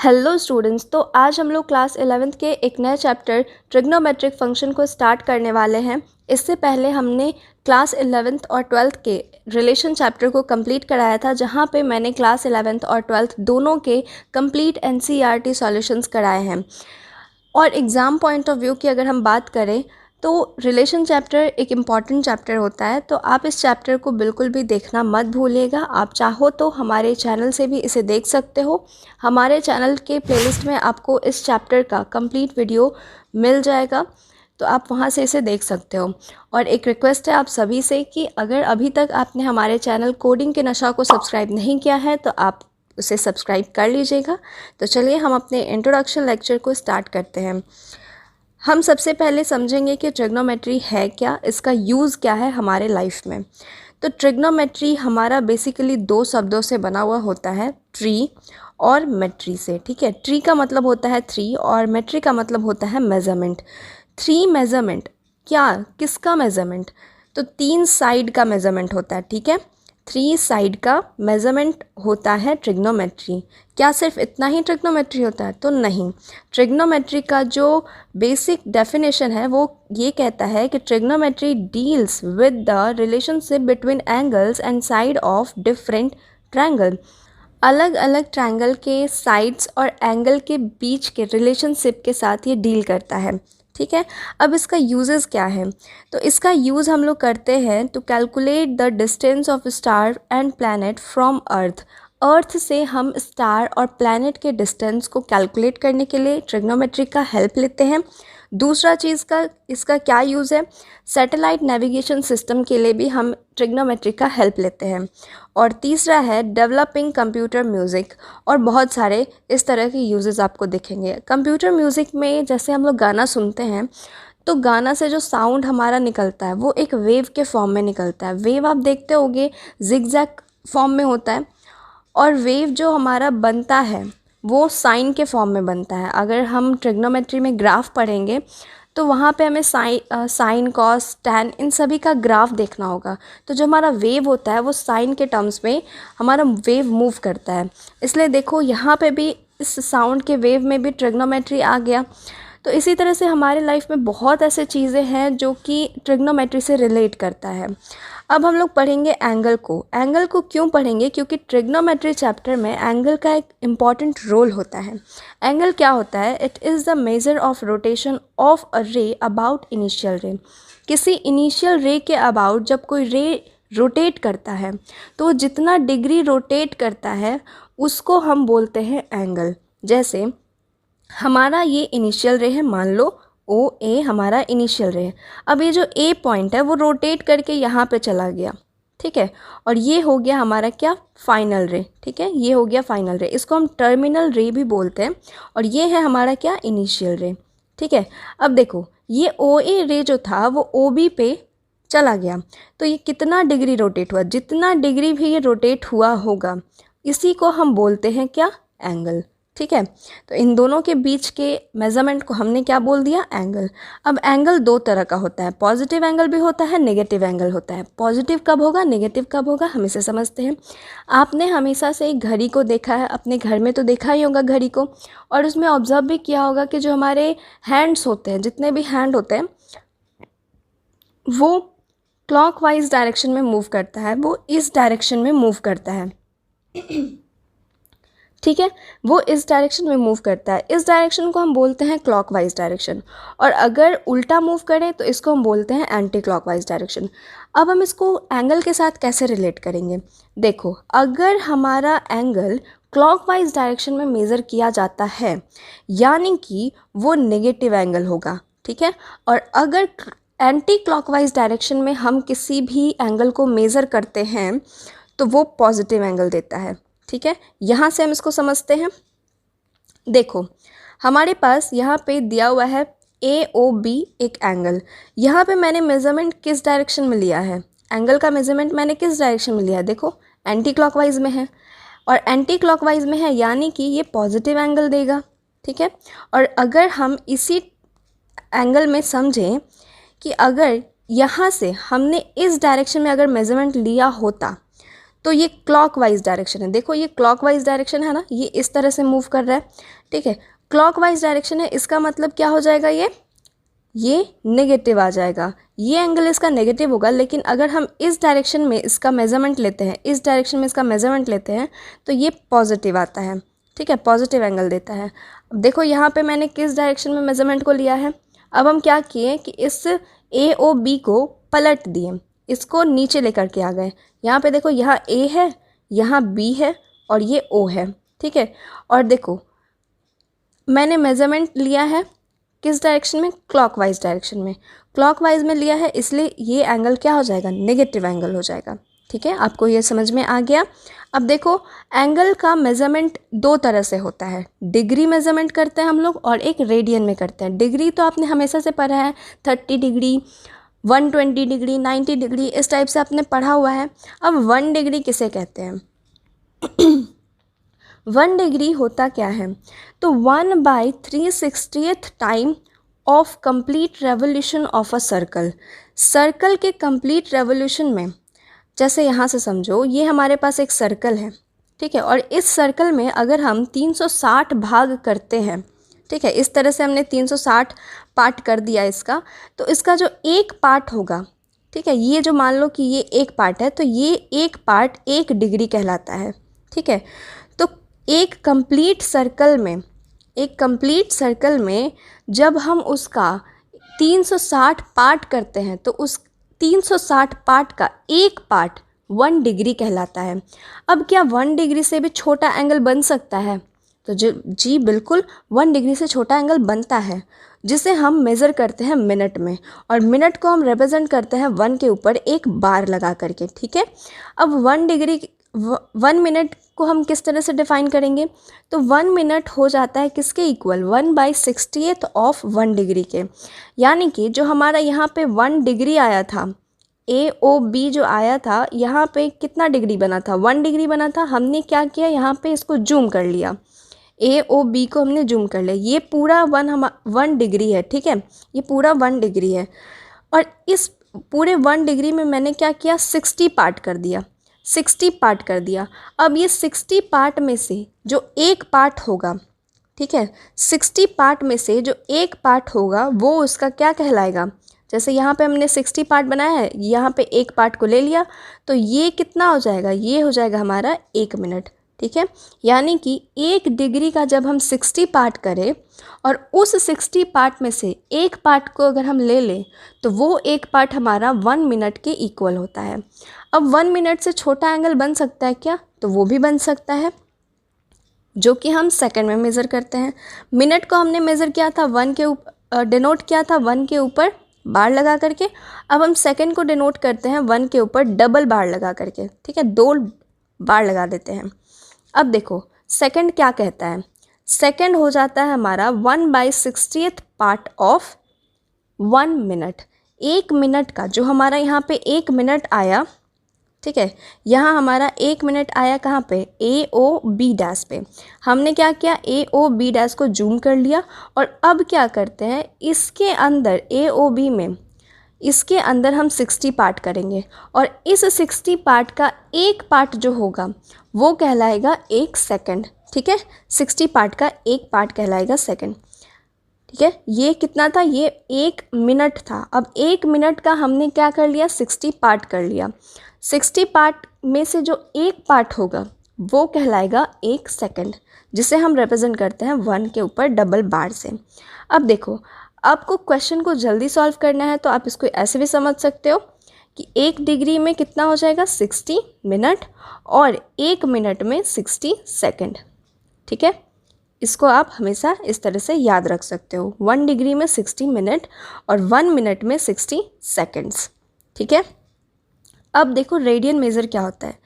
Hello students. तो आज हम लोग क्लास 11th के एक नए चैप्टर ट्रिग्नोमेट्रिक फंक्शन को स्टार्ट करने वाले हैं। इससे पहले हमने क्लास 11th और 12th के रिलेशन चैप्टर को कंप्लीट कराया था, जहां पे मैंने क्लास 11th और 12th दोनों के कंप्लीट एनसीईआरटी सॉल्यूशंस कराए हैं। और एग्ज़ाम पॉइंट ऑफ व्यू की अगर हम बात करें तो रिलेशन चैप्टर एक इम्पॉर्टेंट चैप्टर होता है, तो आप इस चैप्टर को बिल्कुल भी देखना मत भूलिएगा। आप चाहो तो हमारे चैनल से भी इसे देख सकते हो। हमारे चैनल के प्लेलिस्ट में आपको इस चैप्टर का कंप्लीट वीडियो मिल जाएगा, तो आप वहां से इसे देख सकते हो। और एक रिक्वेस्ट है आप सभी से कि अगर अभी तक आपने हमारे चैनल कोडिंग के नशा को सब्सक्राइब नहीं किया है तो आप उसे सब्सक्राइब कर लीजिएगा। तो चलिए हम अपने इंट्रोडक्शन लेक्चर को स्टार्ट करते हैं। हम सबसे पहले समझेंगे कि ट्रिग्नोमेट्री है क्या, इसका यूज़ क्या है हमारे लाइफ में। तो ट्रिग्नोमेट्री हमारा बेसिकली दो शब्दों से बना हुआ होता है, ट्री और मेट्री से। ठीक है, ट्री का मतलब होता है थ्री और मेट्री का मतलब होता है मेज़रमेंट। थ्री मेज़रमेंट क्या, किसका मेज़रमेंट? तो तीन साइड का मेज़रमेंट होता है। ठीक है, थ्री साइड का मेज़रमेंट होता है ट्रिग्नोमेट्री। क्या सिर्फ इतना ही ट्रिग्नोमेट्री होता है? तो नहीं। ट्रिग्नोमेट्री का जो बेसिक डेफिनेशन है वो ये कहता है कि trigonometry deals with the relationship between angles and side of different triangle. अलग अलग ट्रायंगल के साइड्स और एंगल के बीच के रिलेशनशिप के साथ ये डील करता है। ठीक है, अब इसका यूजेस क्या है? तो इसका यूज़ हम लोग करते हैं to calculate the distance of star and planet from earth. Earth से हम स्टार और प्लैनेट के डिस्टेंस को कैलकुलेट करने के लिए ट्रिग्नोमेट्री का हेल्प लेते हैं। दूसरा चीज़ का इसका क्या यूज़ है? सैटेलाइट नेविगेशन सिस्टम के लिए भी हम ट्रिग्नोमेट्री का हेल्प लेते हैं। और तीसरा है डेवलपिंग कंप्यूटर म्यूज़िक, और बहुत सारे इस तरह के यूजेस आपको दिखेंगे। कंप्यूटर म्यूज़िक में जैसे हम लोग गाना सुनते हैं तो गाना से जो साउंड हमारा निकलता है वो एक वेव के फॉर्म में निकलता है। वेव आप देखते होगे जिगजैग फॉर्म में होता है, और वेव जो हमारा बनता है वो साइन के फॉर्म में बनता है। अगर हम ट्रिग्नोमेट्री में ग्राफ पढ़ेंगे तो वहाँ पे हमें साइन कॉस टैन इन सभी का ग्राफ देखना होगा। तो जो हमारा वेव होता है वो साइन के टर्म्स में हमारा वेव मूव करता है। इसलिए देखो यहाँ पे भी इस साउंड के वेव में भी ट्रिग्नोमेट्री आ गया। तो इसी तरह से हमारे लाइफ में बहुत ऐसे चीज़ें हैं जो कि ट्रिग्नोमेट्री से रिलेट करता है। अब हम लोग पढ़ेंगे एंगल को। एंगल को क्यों पढ़ेंगे? क्योंकि ट्रिग्नोमेट्री चैप्टर में एंगल का एक इम्पॉर्टेंट रोल होता है। एंगल क्या होता है? It is the measure of rotation of a रे अबाउट इनिशियल रे। किसी इनिशियल रे के अबाउट जब कोई रे रोटेट करता है तो जितना डिग्री रोटेट करता है उसको हम बोलते हैं एंगल। जैसे हमारा ये इनिशियल रे है, मान लो ओ ए हमारा इनिशियल रे है। अब ये जो ए पॉइंट है वो रोटेट करके यहाँ पे चला गया। ठीक है, और ये हो गया हमारा क्या? फाइनल रे। ठीक है, ये हो गया फाइनल रे, इसको हम टर्मिनल रे भी बोलते हैं। और ये है हमारा क्या? इनिशियल रे। ठीक है, अब देखो ये ओ ए रे जो था वो ओ बी पे चला गया, तो ये कितना डिग्री रोटेट हुआ? जितना डिग्री भी ये रोटेट हुआ होगा इसी को हम बोलते हैं क्या? एंगल। ठीक है, तो इन दोनों के बीच के मेज़रमेंट को हमने क्या बोल दिया? एंगल। अब एंगल दो तरह का होता है, पॉजिटिव एंगल भी होता है, नेगेटिव एंगल होता है। पॉजिटिव कब होगा, नेगेटिव कब होगा, हम इसे समझते हैं। आपने हमेशा से एक घड़ी को देखा है, अपने घर में तो देखा ही होगा घड़ी को, और उसमें ऑब्जर्व भी किया होगा कि जो हमारे हैंड्स होते हैं, जितने भी हैंड होते हैं वो क्लॉकवाइज डायरेक्शन में मूव करता है, वो इस डायरेक्शन में मूव करता है। ठीक है, वो इस डायरेक्शन में मूव करता है। इस डायरेक्शन को हम बोलते हैं क्लॉकवाइज डायरेक्शन, और अगर उल्टा मूव करें तो इसको हम बोलते हैं एंटी क्लॉकवाइज डायरेक्शन। अब हम इसको एंगल के साथ कैसे रिलेट करेंगे? देखो, अगर हमारा एंगल क्लॉकवाइज डायरेक्शन में मेज़र किया जाता है यानी कि वो नेगेटिव एंगल होगा। ठीक है, और अगर एंटी क्लॉकवाइज डायरेक्शन में हम किसी भी एंगल को मेज़र करते हैं तो वो पॉजिटिव एंगल देता है। ठीक है, यहाँ से हम इसको समझते हैं। देखो हमारे पास यहाँ पे दिया हुआ है ए ओ बी एक एंगल। यहाँ पे मैंने मेज़रमेंट किस डायरेक्शन में लिया है? एंगल का मेज़रमेंट मैंने किस डायरेक्शन में लिया है? देखो एंटी क्लॉकवाइज में है, और एंटी क्लॉकवाइज में है यानी कि ये पॉजिटिव एंगल देगा। ठीक है, और अगर हम इसी एंगल में समझें कि अगर यहाँ से हमने इस डायरेक्शन में अगर मेज़रमेंट लिया होता तो ये क्लॉकवाइज डायरेक्शन है। देखो ये क्लॉकवाइज डायरेक्शन है ना, ये इस तरह से मूव कर रहा है, ठीक है, क्लॉकवाइज डायरेक्शन है। इसका मतलब क्या हो जाएगा, ये नेगेटिव आ जाएगा, ये एंगल इसका नेगेटिव होगा। लेकिन अगर हम इस डायरेक्शन में इसका मेज़रमेंट लेते हैं, इस डायरेक्शन में इसका मेज़रमेंट लेते हैं, तो ये पॉजिटिव आता है, ठीक है, पॉजिटिव एंगल देता है। अब देखो यहाँ पे मैंने किस डायरेक्शन में मेज़रमेंट को लिया है। अब हम क्या किए कि इस AOB को पलट दिए, इसको नीचे लेकर के आ गए। यहाँ पे देखो, यहाँ A है, यहाँ B है और ये O है, ठीक है। और देखो मैंने मेज़रमेंट लिया है किस डायरेक्शन में, क्लॉकवाइज डायरेक्शन में। क्लॉकवाइज में लिया है इसलिए ये एंगल क्या हो जाएगा, नेगेटिव एंगल हो जाएगा, ठीक है। आपको ये समझ में आ गया। अब देखो एंगल का मेज़रमेंट दो तरह से होता है, डिग्री मेज़रमेंट करते हैं हम लोग और एक रेडियन में करते हैं। डिग्री तो आपने हमेशा से पढ़ा है, 30 डिग्री, 120 डिग्री, 90 डिग्री, इस टाइप से आपने पढ़ा हुआ है। अब 1 डिग्री किसे कहते हैं 1 डिग्री होता क्या है, तो 1/360th time of complete revolution of a circle. Circle के कंप्लीट रेवोल्यूशन में, जैसे यहाँ से समझो ये हमारे पास एक सर्कल है, ठीक है, और इस सर्कल में अगर हम 360 भाग करते हैं, ठीक है, इस तरह से हमने 360 पार्ट कर दिया इसका, तो इसका जो एक पार्ट होगा, ठीक है, ये जो मान लो कि ये एक पार्ट है, तो ये एक पार्ट 1 डिग्री कहलाता है, ठीक है। तो एक कंप्लीट सर्कल में जब हम उसका 360 पार्ट करते हैं, तो उस 360 पार्ट का एक पार्ट 1 डिग्री कहलाता है। अब क्या 1 डिग्री से भी छोटा एंगल बन सकता है, तो जी बिल्कुल 1 डिग्री से छोटा एंगल बनता है, जिसे हम मेज़र करते हैं मिनट में, और मिनट को हम रिप्रेजेंट करते हैं 1 के ऊपर एक बार लगा करके, ठीक है। अब 1 मिनट को हम किस तरह से डिफ़ाइन करेंगे, तो 1 मिनट हो जाता है किसके इक्वल, 1/60th ऑफ 1 डिग्री के। यानी कि जो हमारा यहाँ पे 1 डिग्री आया था, AOB जो आया था, यहाँ पे कितना डिग्री बना था, 1 डिग्री बना था। हमने क्या किया, यहाँ पे इसको जूम कर लिया, AOB को हमने जूम कर लिया, ये पूरा 1 डिग्री है, ठीक है, ये पूरा 1 डिग्री है। और इस पूरे 1 डिग्री में मैंने क्या किया, 60 पार्ट कर दिया, 60 पार्ट कर दिया। अब ये 60 पार्ट में से जो एक पार्ट होगा, ठीक है, 60 पार्ट में से जो एक पार्ट होगा वो उसका क्या कहलाएगा। जैसे यहाँ पे हमने 60 पार्ट बनाया है, यहाँ पे एक पार्ट को ले लिया, तो ये कितना हो जाएगा, ये हो जाएगा हमारा 1 मिनट, ठीक है। यानी कि 1 डिग्री का जब हम 60 पार्ट करें और उस 60 पार्ट में से एक पार्ट को अगर हम ले लें, तो वो एक पार्ट हमारा 1 मिनट के इक्वल होता है। अब 1 मिनट से छोटा एंगल बन सकता है क्या, तो वो भी बन सकता है, जो कि हम सेकंड में मेज़र करते हैं। मिनट को हमने मेज़र किया था 1 के ऊपर, डिनोट किया था 1 के ऊपर बार लगा करके। अब हम सेकंड को डिनोट करते हैं 1 के ऊपर डबल बार लगा करके, ठीक है, 2 बार लगा देते हैं। अब देखो सेकंड क्या कहता है, सेकंड हो जाता है हमारा 1/60th part of 1 minute. 1 minute का जो हमारा यहाँ पे 1 मिनट आया, ठीक है, यहाँ हमारा 1 मिनट आया कहाँ पे, AOB डैश पे। हमने क्या किया, AOB डैश को जूम कर लिया, और अब क्या करते हैं, इसके अंदर AOB में, इसके अंदर हम 60 पार्ट करेंगे, और इस 60 पार्ट का एक पार्ट जो होगा वो कहलाएगा 1 सेकंड, ठीक है, 60 पार्ट का एक पार्ट कहलाएगा सेकंड, ठीक है। ये कितना था, ये 1 मिनट था। अब 1 मिनट का हमने क्या कर लिया, 60 पार्ट कर लिया। 60 पार्ट में से जो एक पार्ट होगा वो कहलाएगा 1 सेकंड, जिसे हम रिप्रेजेंट करते हैं 1 के ऊपर डबल बार से। अब देखो, आपको क्वेश्चन को जल्दी सॉल्व करना है, तो आप इसको ऐसे भी समझ सकते हो कि 1 डिग्री में कितना हो जाएगा, 60 मिनट, और 1 मिनट में 60 सेकंड, ठीक है। इसको आप हमेशा इस तरह से याद रख सकते हो, 1 डिग्री में 60 मिनट और 1 मिनट में 60 सेकंड्स, ठीक है। अब देखो रेडियन मेज़र क्या होता है।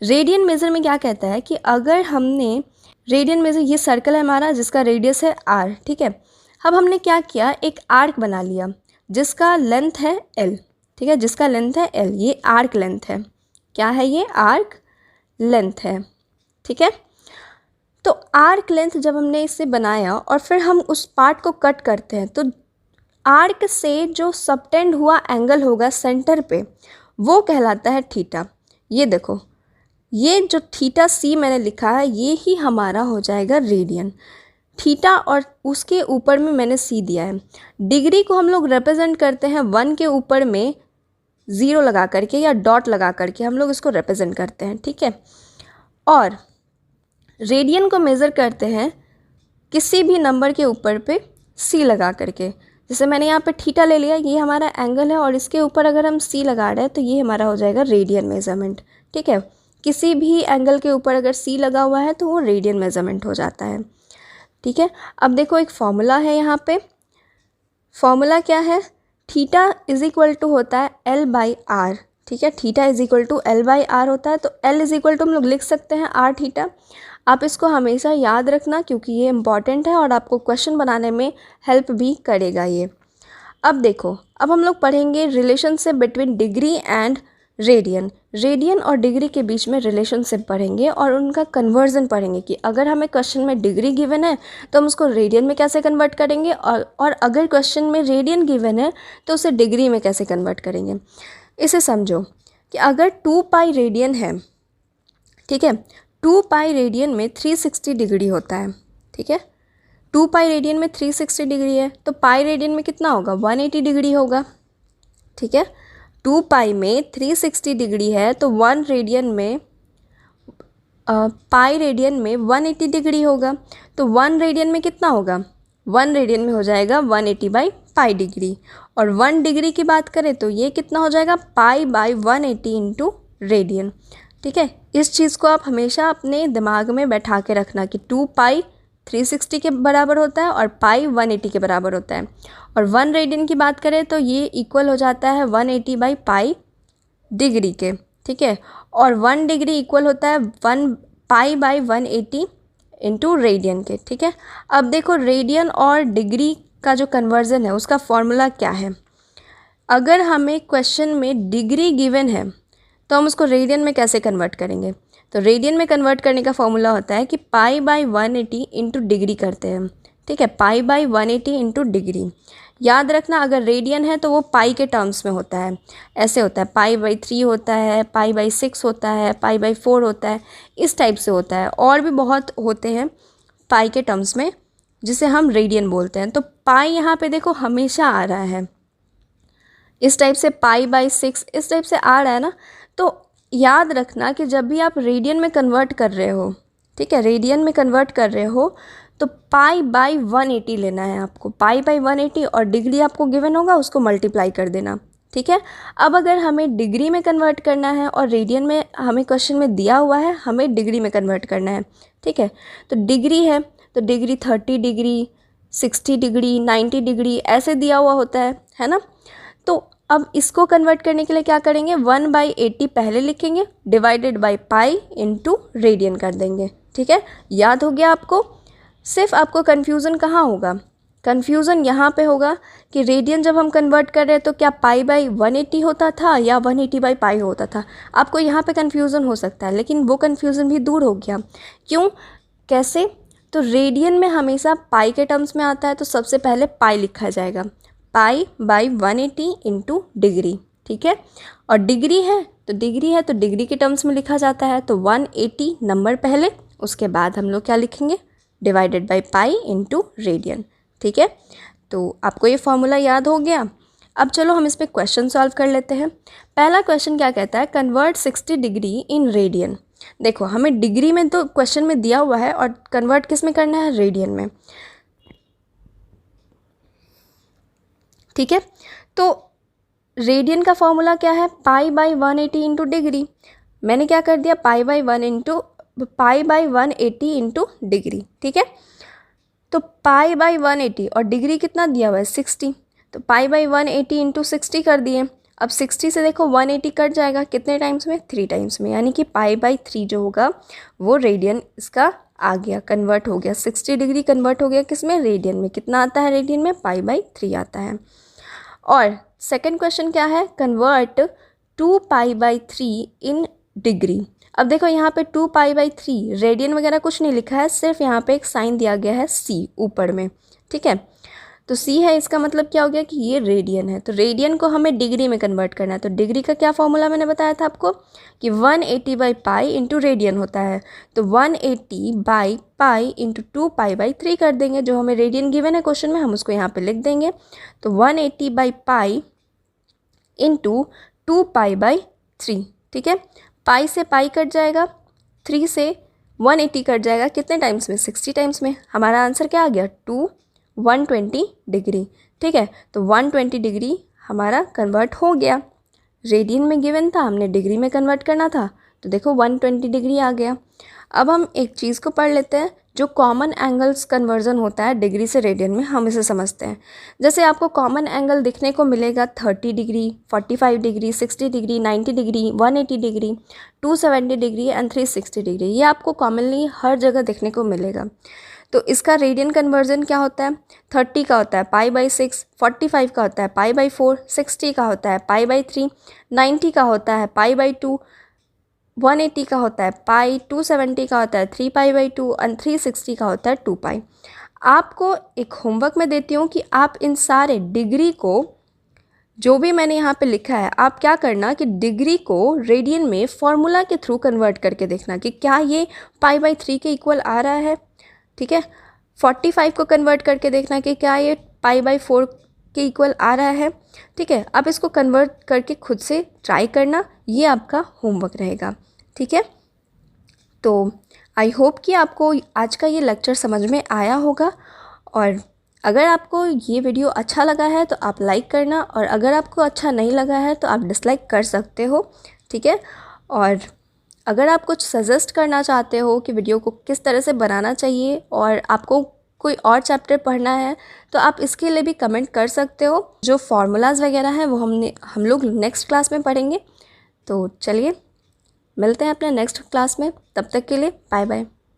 रेडियन मेज़र में क्या कहता है कि अगर हमने रेडियन मेज़र, ये सर्कल है हमारा जिसका रेडियस है r, ठीक है। अब हमने क्या किया, एक आर्क बना लिया जिसका लेंथ है l, ठीक है, जिसका लेंथ है l, ये आर्क लेंथ है, क्या है, ये आर्क लेंथ है, ठीक है। तो आर्क लेंथ जब हमने इसे बनाया और फिर हम उस पार्ट को कट करते हैं, तो आर्क से जो सबटेंड हुआ एंगल होगा सेंटर पे, वो कहलाता है थीटा। ये देखो ये जो थीटा सी मैंने लिखा है ये ही हमारा हो जाएगा रेडियन। थीटा और उसके ऊपर में मैंने सी दिया है। डिग्री को हम लोग रिप्रेजेंट करते हैं 1 के ऊपर में 0 लगा करके या डॉट लगा करके हम लोग इसको रिप्रेजेंट करते हैं, ठीक है। और रेडियन को मेज़र करते हैं किसी भी नंबर के ऊपर पे सी लगा करके। जैसे मैंने यहाँ पे थीटा ले लिया, ये हमारा एंगल है और इसके ऊपर अगर हम सी लगा रहे हैं तो ये हमारा हो जाएगा रेडियन मेज़रमेंट, ठीक है। किसी भी एंगल के ऊपर अगर सी लगा हुआ है तो वो रेडियन मेज़रमेंट हो जाता है, ठीक है। अब देखो एक फॉर्मूला है यहाँ पे। फॉर्मूला क्या है? थीटा इज इक्वल टू होता है L बाई आर, ठीक है। Theta is equal to L by R होता है, तो L इज इक्वल टू हम लोग लिख सकते हैं आर थीटा। आप इसको हमेशा याद रखना क्योंकि ये इम्पॉर्टेंट है और आपको क्वेश्चन बनाने में हेल्प भी करेगा ये। अब देखो, अब हम लोग पढ़ेंगे relationship between degree and radian. Radian और डिग्री के बीच में रिलेशनशिप पढ़ेंगे और उनका कन्वर्जन पढ़ेंगे कि अगर हमें क्वेश्चन में डिग्री गिवन है तो हम उसको रेडियन में कैसे कन्वर्ट करेंगे, और अगर क्वेश्चन में रेडियन गिवन है तो उसे डिग्री में कैसे कन्वर्ट करेंगे। इसे समझो कि अगर 2 पाई रेडियन है, ठीक है, 2 पाई रेडियन में 360 डिग्री होता है, ठीक है। 2 पाई रेडियन में 360 डिग्री है तो पाई रेडियन में कितना होगा? 180 डिग्री होगा, ठीक है। 2 पाई में 360 डिग्री है तो 1 रेडियन में पाई रेडियन में 180 डिग्री होगा, तो 1 रेडियन में कितना होगा? 1 रेडियन में हो जाएगा 180 बाई पाई डिग्री। और 1 डिग्री की बात करें तो ये कितना हो जाएगा? पाई बाई 180 इंटू रेडियन, ठीक है। इस चीज़ को आप हमेशा अपने दिमाग में बैठा के रखना कि 2 पाई 360 के बराबर होता है और पाई 180 के बराबर होता है। और 1 रेडियन की बात करें तो ये इक्वल हो जाता है 180 बाई पाई डिग्री के, ठीक है। और 1 डिग्री इक्वल होता है 1 पाई बाई 180 इंटू रेडियन के, ठीक है। अब देखो रेडियन और डिग्री का जो कन्वर्जन है उसका फॉर्मूला क्या है। अगर हमें क्वेश्चन में डिग्री गिवन है तो हम उसको रेडियन में कैसे कन्वर्ट करेंगे? तो रेडियन में कन्वर्ट करने का फॉर्मूला होता है कि पाई बाई 180 इंटू डिग्री करते हैं, ठीक है। Pi by 180 into degree. याद रखना अगर रेडियन है तो वो पाई के टर्म्स में होता है, ऐसे होता है, पाई बाई 3 होता है, पाई बाई 6 होता है, पाई बाई 4 होता है, इस टाइप से होता है। और भी बहुत होते हैं पाई के टर्म्स में जिसे हम रेडियन बोलते हैं। तो पाई यहाँ पे देखो हमेशा आ रहा है इस टाइप से, पाई बाई 6 इस टाइप से आ रहा है ना। तो याद रखना कि जब भी आप रेडियन में कन्वर्ट कर रहे हो, ठीक है, रेडियन में कन्वर्ट कर रहे हो तो पाई बाई 180 लेना है आपको, पाई बाई 180, और डिग्री आपको गिवन होगा उसको मल्टीप्लाई कर देना, ठीक है। अब अगर हमें डिग्री में कन्वर्ट करना है और रेडियन में हमें क्वेश्चन में दिया हुआ है हमें डिग्री में कन्वर्ट करना है, ठीक है। तो डिग्री है तो डिग्री 30 डिग्री, 60 डिग्री, 90 डिग्री ऐसे दिया हुआ होता है ना। तो अब इसको कन्वर्ट करने के लिए क्या करेंगे? 1/80 पहले लिखेंगे divided by pi into radian कर देंगे, ठीक है। याद हो गया आपको? सिर्फ आपको कन्फ्यूज़न कहाँ होगा? कन्फ्यूज़न यहाँ पे होगा कि रेडियन जब हम कन्वर्ट कर रहे हैं तो क्या पाई बाई 180 होता था या 180 बाई पाई होता था। आपको यहाँ पे कन्फ्यूज़न हो सकता है, लेकिन वो कन्फ्यूज़न भी दूर हो गया। क्यों? कैसे? तो रेडियन में हमेशा पाई के टर्म्स में आता है तो सबसे पहले पाई लिखा जाएगा, पाई बाई 180 इंटू डिग्री, ठीक है। और डिग्री है तो डिग्री के टर्म्स में लिखा जाता है, तो 180 नंबर पहले, उसके बाद हम लोग क्या लिखेंगे? Divided by pi into radian, ठीक है। तो आपको ये फॉर्मूला याद हो गया। अब चलो हम इस पर क्वेश्चन सॉल्व कर लेते हैं। पहला क्वेश्चन क्या कहता है? Convert 60 degree in radian. देखो हमें डिग्री में तो क्वेश्चन में दिया हुआ है और कन्वर्ट किस में करना है? रेडियन में, ठीक है। तो रेडियन का फॉर्मूला क्या है? Pi by 180 into degree. मैंने क्या कर दिया? पाई बाई 180 इंटू डिग्री, ठीक है। तो पाई बाई 180 और डिग्री कितना दिया हुआ है? 60, तो पाई बाई 180 इंटू 60 कर दिए। अब 60 से देखो 180 कट जाएगा कितने टाइम्स में? 3 टाइम्स में, यानी कि पाई बाई 3 जो होगा वो रेडियन इसका आ गया, कन्वर्ट हो गया। 60 डिग्री कन्वर्ट हो गया किस में? रेडियन में। कितना आता है रेडियन में? पाई बाई 3 आता है। और सेकंड क्वेश्चन क्या है? Convert 2 pi by 3 in degree. अब देखो यहाँ पे 2 पाई बाई 3 रेडियन वगैरह कुछ नहीं लिखा है, सिर्फ यहाँ पे एक साइन दिया गया है सी ऊपर में, ठीक है। तो c है, इसका मतलब क्या हो गया कि ये रेडियन है। तो रेडियन को हमें डिग्री में कन्वर्ट करना है। तो डिग्री का क्या फॉर्मूला मैंने बताया था आपको कि 180 बाई पाई इंटू रेडियन होता है। तो 180 बाई पाई इंटू 2π/3 कर देंगे। जो हमें रेडियन गिवन है क्वेश्चन में, हम उसको यहाँ पे लिख देंगे। तो 180 बाई पाई इंटू 2π/3, ठीक है। पाई से पाई कट जाएगा, 3 से 180 कट जाएगा, कितने टाइम्स में, 60 टाइम्स में। हमारा आंसर क्या आ गया, 120 डिग्री, ठीक है। तो 120 डिग्री हमारा कन्वर्ट हो गया। रेडियन में गिवन था, हमने डिग्री में कन्वर्ट करना था, तो देखो 120 डिग्री आ गया। अब हम एक चीज़ को पढ़ लेते हैं, जो कॉमन एंगल्स कन्वर्जन होता है डिग्री से रेडियन में, हम इसे समझते हैं। जैसे आपको कॉमन एंगल दिखने को मिलेगा 30 degree, 45 degree, 60 degree, 90 degree, 180 degree, 270 degree and 360 degree. ये आपको कॉमनली हर जगह देखने को मिलेगा। तो इसका रेडियन कन्वर्जन क्या होता है, 30 का होता है π/6, 45 का होता है π/4, 60 का होता है π/3, 90 का होता है π/2, 180 का होता है पाई, 270 का होता है 3π/2 और 360 का होता है 2π। आपको एक होमवर्क में देती हूँ कि आप इन सारे डिग्री को, जो भी मैंने यहाँ पे लिखा है, आप क्या करना कि डिग्री को रेडियन में फॉर्मूला के थ्रू कन्वर्ट करके देखना कि क्या ये π/3 के इक्वल आ रहा है, ठीक है। 45 को कन्वर्ट करके देखना कि क्या ये π/4 के इक्वल आ रहा है, ठीक है। अब इसको कन्वर्ट करके खुद से ट्राई करना, ये आपका होमवर्क रहेगा, ठीक है। तो आई होप कि आपको आज का ये लेक्चर समझ में आया होगा, और अगर आपको ये वीडियो अच्छा लगा है तो आप लाइक करना, और अगर आपको अच्छा नहीं लगा है तो आप डिसलाइक कर सकते हो, ठीक है। और अगर आप कुछ सजेस्ट करना चाहते हो कि वीडियो को किस तरह से बनाना चाहिए, और आपको कोई और चैप्टर पढ़ना है, तो आप इसके लिए भी कमेंट कर सकते हो। जो फार्मूलाज वगैरह हैं वो हम लोग नेक्स्ट क्लास में पढ़ेंगे। तो चलिए मिलते हैं अपने नेक्स्ट क्लास में, तब तक के लिए बाय बाय।